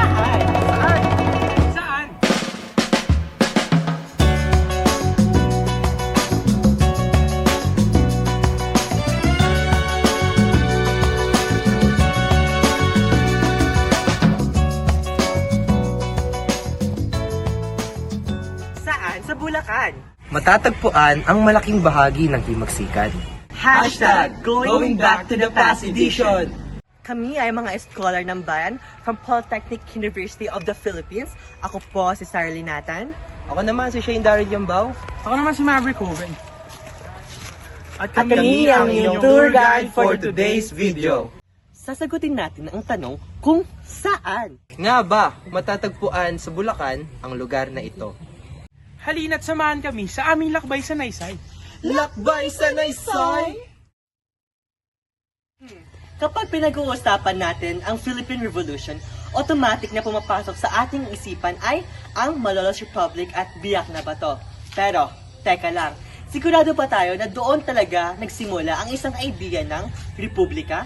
Saan? Saan? Saan? Sa Bulacan. Matatagpuan ang malaking bahagi ng Himagsikan. Going back to the past edition. Kami ay mga scholar ng bayan from Polytechnic University of the Philippines. Ako po si Sarly Nathan. Ako naman si Shane Darren Yambao. Ako naman si Maverick Hoven. At kami ang inyong tour guide for today's video. Sasagutin natin ang tanong kung saan. Nga ba, matatagpuan sa Bulacan ang lugar na ito? halina't samahan kami sa aming lakbay sa Naysay. Lakbay sa Naysay! Kapag pinag-uusapan natin ang Philippine Revolution, automatic na pumapasok sa ating isipan ay ang Malolos Republic at Biak na Bato. Pero, teka lang, sigurado pa tayo na doon talaga nagsimula ang isang idea ng Republika?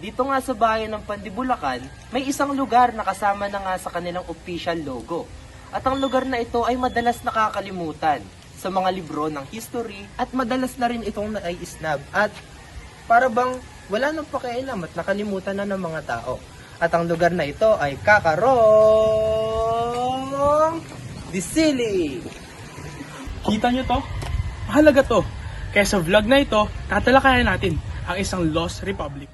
Dito nga sa bayan ng Pandibulacan, may isang lugar na kasama na nga sa kanilang official logo. At ang lugar na ito ay madalas nakakalimutan sa mga libro ng history at madalas na rin itong nai-snub at para bang wala nang pakialam at nakalimutan na ng mga tao. At ang lugar na ito ay Kakarong Disili. Kita nyo to? Mahalaga to. Kaya sa vlog na ito, tatalakayan natin ang isang lost republic.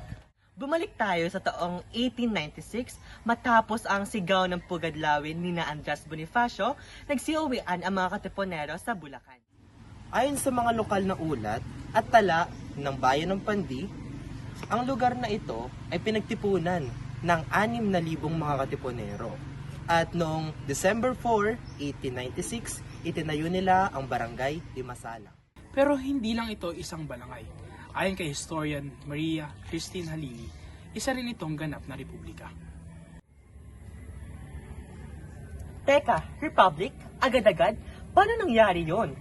Bumalik tayo sa taong 1896 matapos ang sigaw ng Pugadlawin ni na Andres Bonifacio, nagsiuwian ang mga katipunero sa Bulacan. Ayon sa mga lokal na ulat at tala ng bayan ng Pandi, ang lugar na ito ay pinagtipunan ng 6,000 mga katipunero. At noong December 4, 1896, itinayo nila ang barangay Limasalang. Pero hindi lang ito isang balangay. Ayon kay historian Maria Christine Halili, isa rin itong ganap na republika. Teka, Republic? Agad-agad? Paano nangyari yon?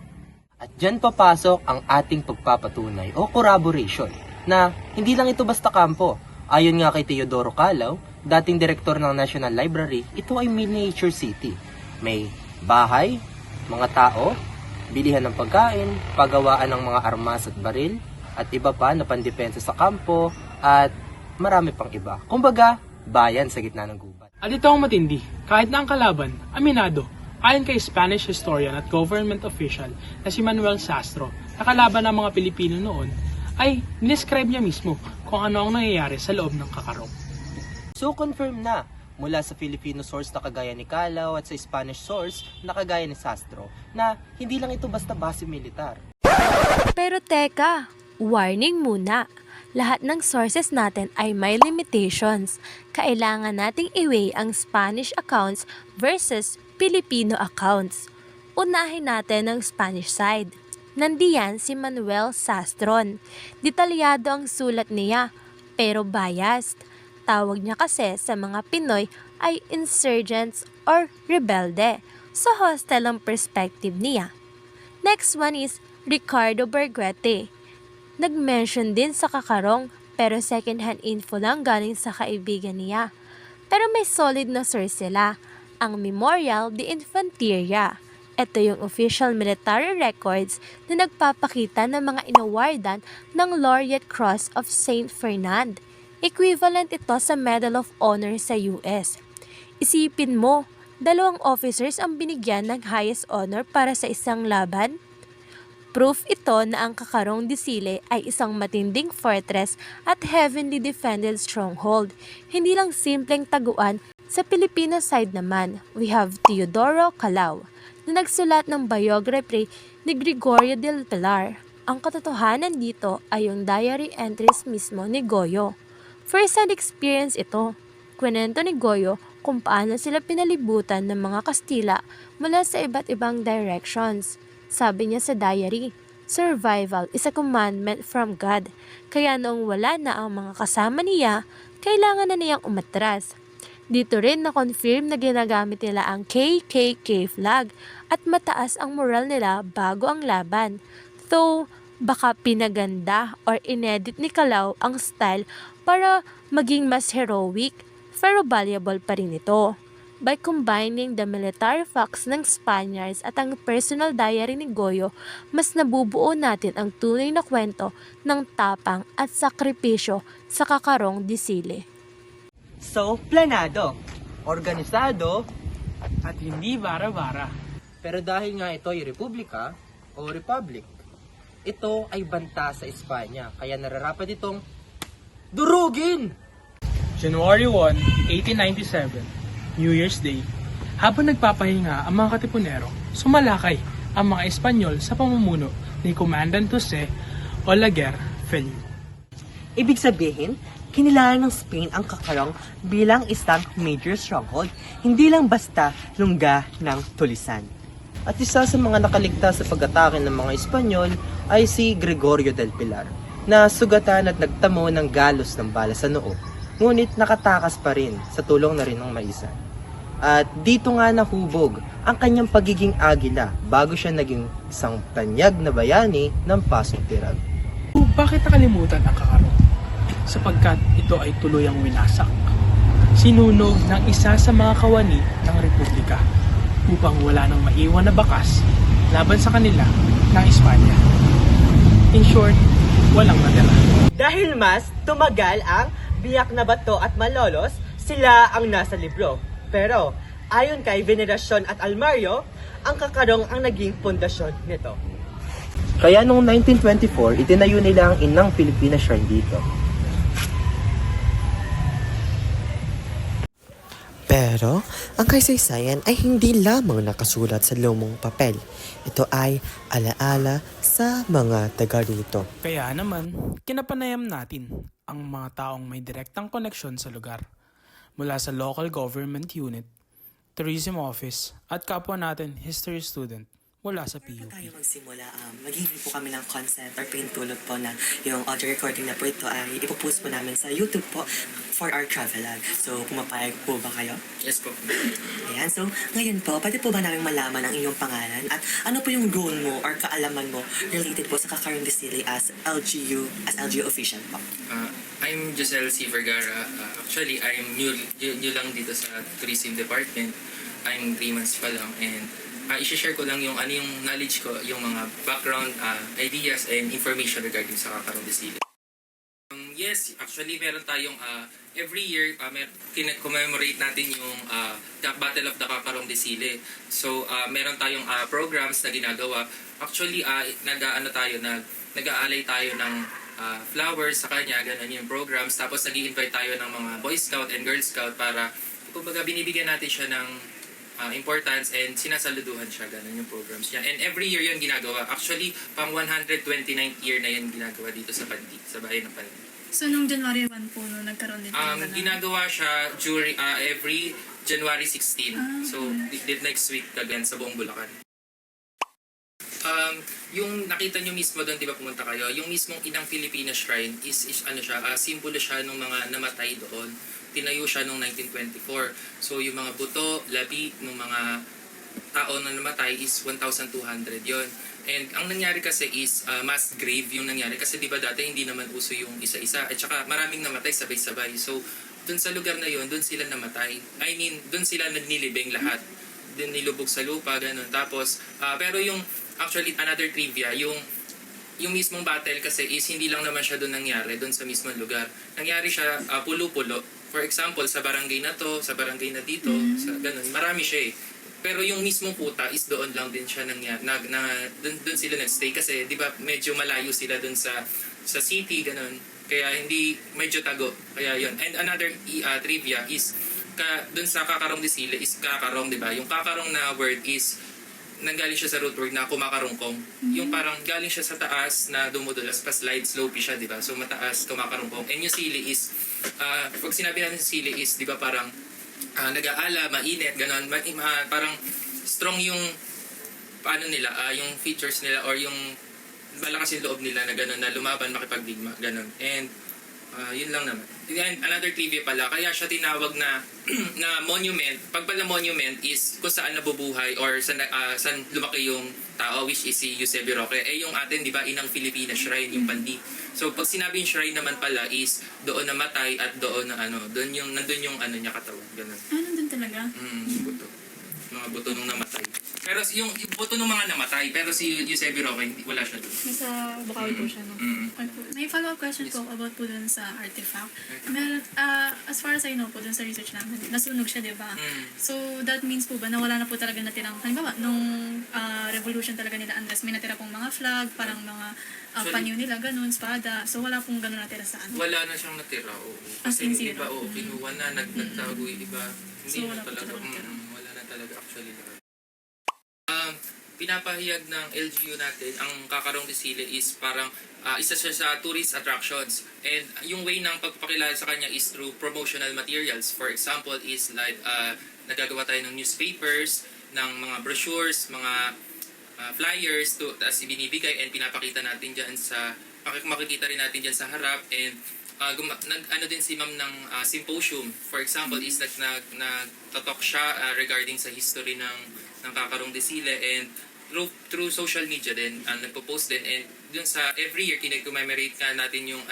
At dyan papasok ang ating pagpapatunay o corroboration na hindi lang ito basta kampo. Ayon nga kay Teodoro Calao, dating direktor ng National Library, ito ay miniature city. May bahay, mga tao, bilihan ng pagkain, paggawaan ng mga armas at baril, at iba pa na pandepensa sa kampo, at marami pang iba. Kumbaga, bayan sa gitna ng gubat. At ito ang matindi, kahit na ang kalaban, aminado, ayon kay Spanish historian at government official na si Manuel Sastro, na kalaban ng mga Pilipino noon, ay describe niya mismo kung ano ang nangyayari sa loob ng Kakarong. So confirm na mula sa Filipino source na kagaya ni Calao at sa Spanish source na kagaya ni Sastro na hindi lang ito basta base militar. Pero teka, warning muna. Lahat ng sources natin ay may limitations. Kailangan nating i-weigh ang Spanish accounts versus Filipino accounts. Unahin natin ang Spanish side. Nandiyan si Manuel Sastron. Detalyado ang sulat niya, pero biased. Tawag niya kasi sa mga Pinoy ay insurgents or rebelde. Sa hostile ang perspective niya. Next one is Ricardo Berguete. Nag-mention din sa Kakarong pero second-hand info lang galing sa kaibigan niya. Pero may solid na source sila, ang Memorial de Infanteria. Ito yung official military records na nagpapakita ng mga inawardan ng Laureate Cross of St. Fernand. Equivalent ito sa Medal of Honor sa US. Isipin mo, 2 officers ang binigyan ng highest honor para sa isang laban? Proof ito na ang Kakarong Disili ay isang matinding fortress at heavily defended stronghold. Hindi lang simpleng taguan. Sa Filipino side naman, we have Teodoro Calao na nagsulat ng biography ni Gregorio del Pilar. Ang katotohanan dito ay yung diary entries mismo ni Goyo. First-hand experience ito. Kwento ni Goyo kung paano sila pinalibutan ng mga Kastila mula sa iba't ibang directions. Sabi niya sa diary, survival is a commandment from God. Kaya noong wala na ang mga kasama niya, kailangan na niyang umatras. Dito rin na-confirm na ginagamit nila ang KKK flag at mataas ang moral nila bago ang laban. Though, baka pinaganda or inedit ni Calao ang style para maging mas heroic. pero valuable pa rin ito. By combining the military facts ng Spaniards at ang personal diary ni Goyo, mas nabubuo natin ang tunay na kwento ng tapang at sakripisyo sa Kakarong de Sile. So, planado. Organisado, At hindi bara-bara. pero dahil nga ito ay republika o republic, ito ay banta sa Espanya, kaya nararapat itong durugin! January 1, 1897, New Year's Day, habang nagpapahinga ang mga katipunero, sumalakay ang mga Espanyol sa pamumuno ni Commandant Jose Olaguer Feliu. Ibig sabihin, kinilangan ng Spain ang Kakarong bilang isang major stronghold, hindi lang basta lungga ng tulisan. At isa sa mga nakaligtas sa pag-atake ng mga Espanyol ay si Gregorio del Pilar, na sugatan at nagtamo ng galos ng bala sa noo, ngunit nakatakas pa rin sa tulong na rin ng maisan. At dito nga nahubog ang kanyang pagiging agila bago siya naging isang tanyag na bayani ng Pasong Tirag. Bakit nakalimutan ang Kakarong? Sapagkat ito ay tuluyang winasak. Sinunog ng isa sa mga kawani ng Republika upang wala nang maiwan na bakas laban sa kanila ng Espanya. In short, walang natira. Dahil mas tumagal ang Biak na Bato at Malolos, sila ang nasa libro. Pero, ayon kay Veneracion at Almario, ang Kakarong ang naging pundasyon nito. Kaya noong 1924, itinayo nila ang Inang Pilipinas Shrine dito. Pero, ang kasaysayan ay hindi lamang nakasulat sa lumang papel. Ito ay alaala sa mga taga rito. Kaya naman, kinapanayam natin ang mga taong may direktang koneksyon sa lugar. Mula sa local government unit, tourism office, at kapwa natin history student mula sa PUP. Tayo magsimula, maghihingi po kami ng consent or pahintulot po na yung audio recording na po ito ay ipopost po namin sa YouTube po for our travelag. So, pumapayag po ba kayo? Yes po. Ayan, so ngayon po, pwede po ba namin malaman ang inyong pangalan at ano po yung role mo or kaalaman mo related po sa Kakarong de Sile as LGU official po? I'm Giselle C. Vergara. Actually, I'm new lang dito sa tourism department. I'm 3 months pa lang and i-share ko lang yung yung knowledge ko, yung mga background ideas and information regarding sa Kakarong de Sile. Yes, actually meron tayong every year commemorate natin yung the Battle of the Kakarong de Sile. So meron tayong programs na ginagawa. Actually nag-aalay tayo ng flowers sa kanya, ganun yung programs. Tapos nag-i-invite tayo ng mga Boy Scout and Girl Scout para kumbaga binibigyan natin siya ng importance and sinasaluduhan siya, ganun yung programs niya. And every year yun ginagawa. Actually, pang 129th year na yun ginagawa dito sa Pandi, sa bayan ng Pandi. So, nung January 1 po, no, nagkaroon din ng ganun? Ginagawa siya during every January 16. So, next week again sa buong Bulacan. Yung nakita nyo mismo doon, di ba pumunta kayo, yung mismong Inang Pilipinas Shrine is ano siya, simbolo siya ng mga namatay doon. Tinayo siya noong 1924. So yung mga buto, labi ng mga tao na namatay is 1,200 yon. And ang nangyari kasi is mass grave yung nangyari. Kasi di ba dati hindi naman uso yung isa-isa. At saka maraming namatay sabay-sabay. So doon sa lugar na yon, doon sila namatay. I mean, doon sila nagnilibing lahat. Doon nilubog sa lupa, ganun. Tapos, pero yung actually another trivia, yung mismong battle kasi is hindi lang naman siya doon nangyari, doon sa mismong lugar. Nangyari siya pulo-pulo. For example, sa barangay na to, sa barangay na dito, sa ganun, marami siya eh. Pero yung mismong kuta is doon lang din siya nangyari, doon sila nagstay kasi 'di ba medyo malayo sila doon sa city, ganun. Kaya hindi medyo tago. Kaya 'yun. And another trivia is doon sa Kakarong de Sile is kakarong, 'di ba? Yung kakarong na word is nanggaling siya sa root word na kumakarungkong. Yung parang galing siya sa taas na dumudulas, pa slide slopey siya, di ba? So mataas, kumakarungkong. And yung sili is, pag sinabi natin sili is, di ba parang nag-aala, mainit, gano'n. Parang strong yung, paano nila, yung features nila or yung malakas yung loob nila na gano'n, na lumaban, makipagdigma, gano'n. And yun lang naman. And another trivia pala, kaya siya tinawag na na monument. Pag pala monument is kung saan nabubuhay or saan lumaki yung tao, which is si Eusebio Roque. Eh yung atin, di ba, Inang Pilipinas Shrine, yung Pandi. So pag sinabing shrine naman pala is doon namatay at doon na nandun yung niya katawan, ganun. Nandun talaga? Buto. Mga buto nung namatay. Pero yung buto ng mga namatay, pero si Eusebio Roque, wala siya doon. Nasa Bukawi po siya, no? Okay po. May follow-up question po about po dun sa artifact. Meron, as far as I know po, dun sa research namin, nasunog siya, di ba? So, that means po ba na wala na po talaga natirang, halimbawa, nung revolution talaga nila Andres, may natira pong mga flag, parang mga panyo nila, ganun, espada. So, wala pong ganun natira sa ano. Wala na siyang natira, oo. As Kasi in yung iba, zero? kinuha na, nagtago yung iba. Hindi So, na wala po talaga, talaga natira? wala na talaga actually lahat. Pinapahayag ng LGU natin, ang Kakarong de Sile is parang isa siya sa tourist attractions. And yung way ng pagpapakilala sa kanya is through promotional materials. For example is like nagagawa tayo ng newspapers, ng mga brochures, mga flyers tas ibinibigay and pinapakita natin dyan sa makikita rin natin dyan sa harap. And ano din si ma'am ng symposium. For example is nagtatalk siya regarding sa history ng Kakarong de Sile and through social media din, nagpo-post din, and dun sa every year kinag-commemorate nga natin yung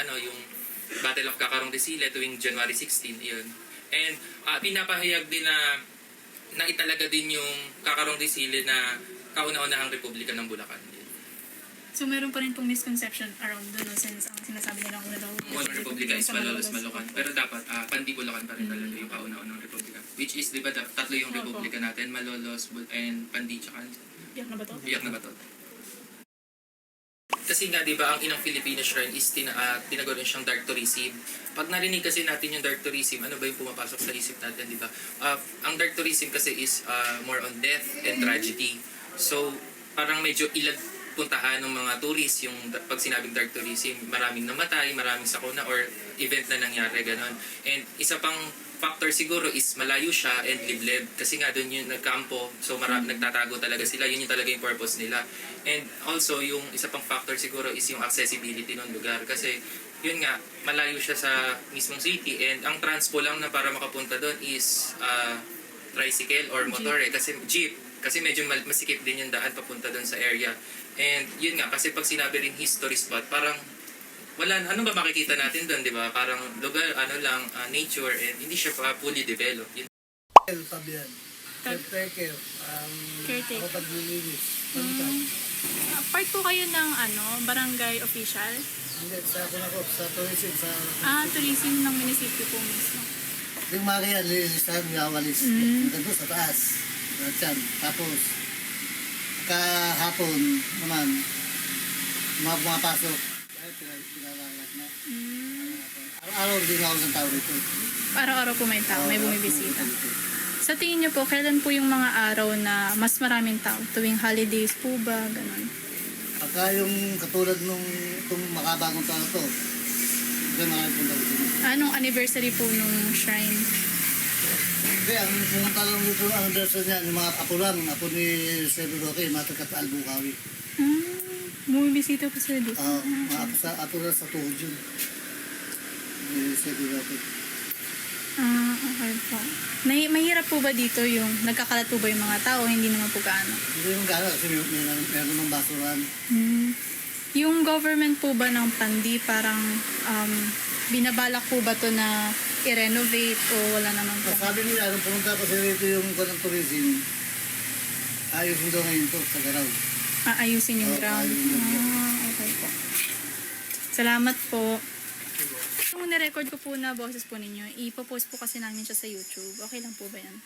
Battle of Kakarong de Sile tuwing January 16 yun. And pinapahayag din na italaga din yung Kakarong de Sile na kauna-unahang Republika ng Bulacan din. So, meron pa rin pong misconception around dun, no? Since ang sinasabi nila kung Unang Republika is Malolos, Malocan. Pero dapat, Pandi Bulacan pa rin talaga yung kauna-unang Republika. Which is, di ba, tatlo yung Republika natin, Malolos, and Pandi, tsaka Biyak na ba to? Biyak na Baton. Kasi nga, di ba, ang inang Filipino shrine is tinago rin siyang dark tourism. Pag narinig kasi natin yung dark tourism, ano ba yung pumapasok sa isip natin, di ba? Ang dark tourism kasi is more on death and tragedy. So, parang medyo ilag puntahan ng mga tourist yung pag sinabing dark tourism, maraming namatay, maraming sakuna or event na nangyari, ganon. And isa pang factor siguro is malayo siya and liblib kasi nga doon yung nagkampo, so nagtatago talaga sila, yun yung talaga yung purpose nila. And also yung isa pang factor siguro is yung accessibility ng lugar kasi yun nga, malayo siya sa mismong city and ang transpo lang na para makapunta doon is tricycle or motor kasi jeep. Kasi medyo masikip din yung daan papunta doon sa area. And yun nga, kasi pag sinabi rin history spot, parang wala, ano ba makikita natin doon, di ba? Parang lugar, nature, and hindi siya pa fully developed. Yun. Fabian. Caretaker. Caretaker. Ako taglilinis. Part po kayo ng barangay official? Hindi, sa tourism. Tourism ng munisipyo po mismo. Yung mga kaya, lilinisan, yawalis. Hanggang doon sa taas. Tapos, kahapon naman, mga pumapasok. Ay, pinalalat na. Araw-araw din ako ng tao rito. Araw-araw po may tao, may bumibisita. Sa tingin niyo po, kailan po yung mga araw na mas maraming tao? Tuwing holidays po ba? Ganun. Pagka yung katulad nung itong makabagong taon to, hindi maraming punta dito. Anong anniversary po nung shrine? Hindi, ang pumunta lang dito ang anniversary niya, yung mga apo lang, apo ni Eusebio Roque, mga taga Albukawi. Bumibisita po sila dito? Mga apo lang sa tuhod yun. Ni Eusebio Roque. Okay po. Mahirap po ba dito yung nagkakalat po ba yung mga tao? Hindi naman po gaano? Hindi naman gaano kasi meron ng basuran. Yung government po ba ng Pandi parang binabalak po ba to na i-renovate o wala naman po? Sabi nila, nung pumunta ko sa rito yung kanang tourism, ayos mo daw ngayon to sa Garaw. Ayusin yung ground. Okay po. Salamat po. Kung na-record ko po na boses po ninyo, ipopost po kasi namin siya sa YouTube. Okay lang po ba yan?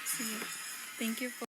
Sige. Thank you po.